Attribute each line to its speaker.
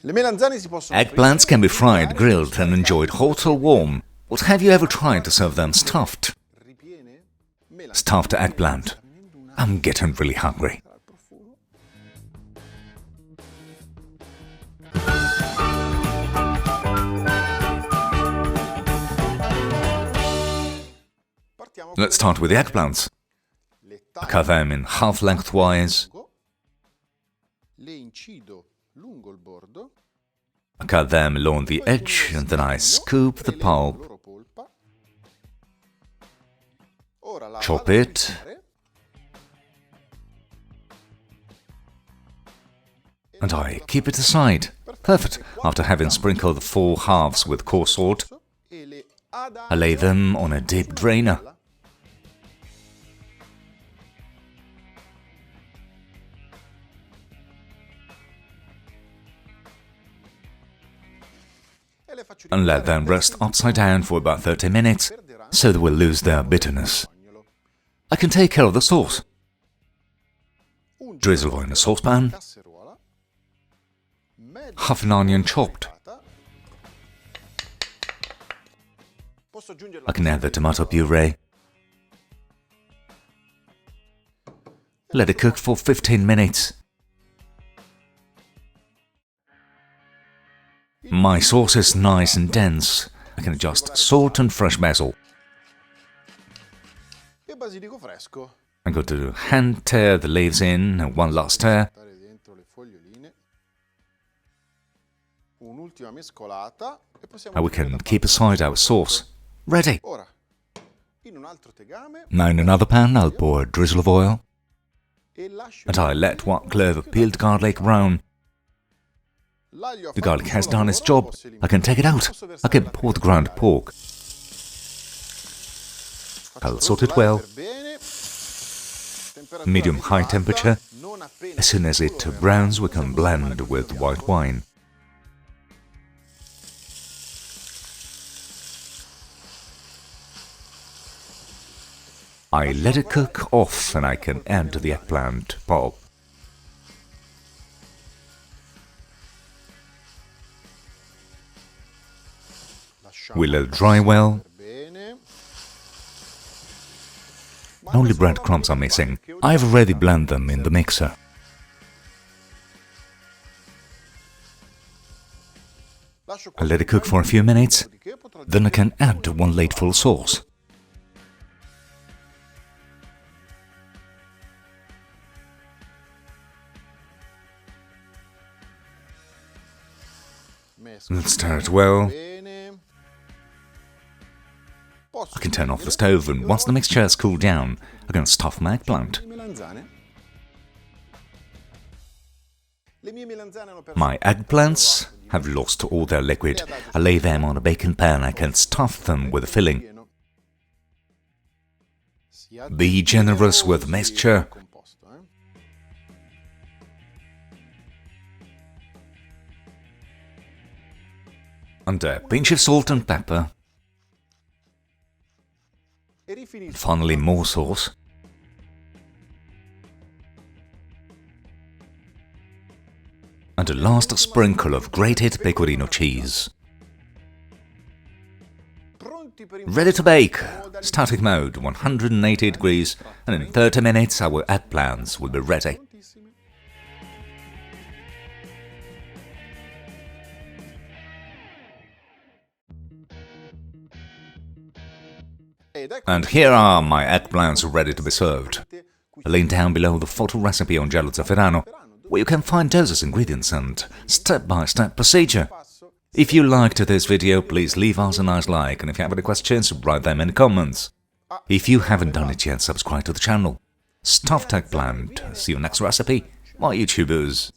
Speaker 1: Eggplants can be fried, grilled and enjoyed hot or warm. But have you ever tried to serve them stuffed? Stuffed eggplant. I'm getting really hungry. Let's start with the eggplants. I cut them in half lengthwise. I cut them along the edge and then I scoop the pulp, chop it, and I keep it aside. Perfect. After having sprinkled the 4 halves with coarse salt, I lay them on a deep drainer. And let them rest upside down for about 30 minutes, so they will lose their bitterness. I can take care of the sauce. Drizzle oil in a saucepan, half an onion chopped. I can add the tomato puree. Let it cook for 15 minutes. My sauce is nice and dense. I can adjust salt and fresh basil. I'm going to hand tear the leaves in, and one last tear. And we can keep aside our sauce. Ready! Now in another pan I'll pour a drizzle of oil, and I let 1 clove of peeled garlic brown. The garlic has done its job. I can take it out. I can pour the ground pork. I'll salt it well. Medium-high temperature. As soon as it browns, we can blend with white wine. I let it cook off and I can add the eggplant pulp. We let it dry well. Only breadcrumbs are missing. I've already blended them in the mixer. I let it cook for a few minutes, then I can add 1 ladeful sauce. Let's stir it well. I can turn off the stove, and once the mixture has cooled down, I can stuff my eggplant. My eggplants have lost all their liquid. I lay them on a baking pan. I can stuff them with a filling. Be generous with mixture. And a pinch of salt and pepper. Finally, more sauce. And a last sprinkle of grated Pecorino cheese. Ready to bake! Static mode, 180 degrees, and in 30 minutes our eggplants will be ready. And here are my eggplants ready to be served. Link down below the photo recipe on GialloZafferano, where you can find doses, ingredients and step-by-step procedure. If you liked this video, please leave us a nice like, and if you have any questions, write them in the comments. If you haven't done it yet, subscribe to the channel. Stuffed eggplant. See you next recipe, my YouTubers.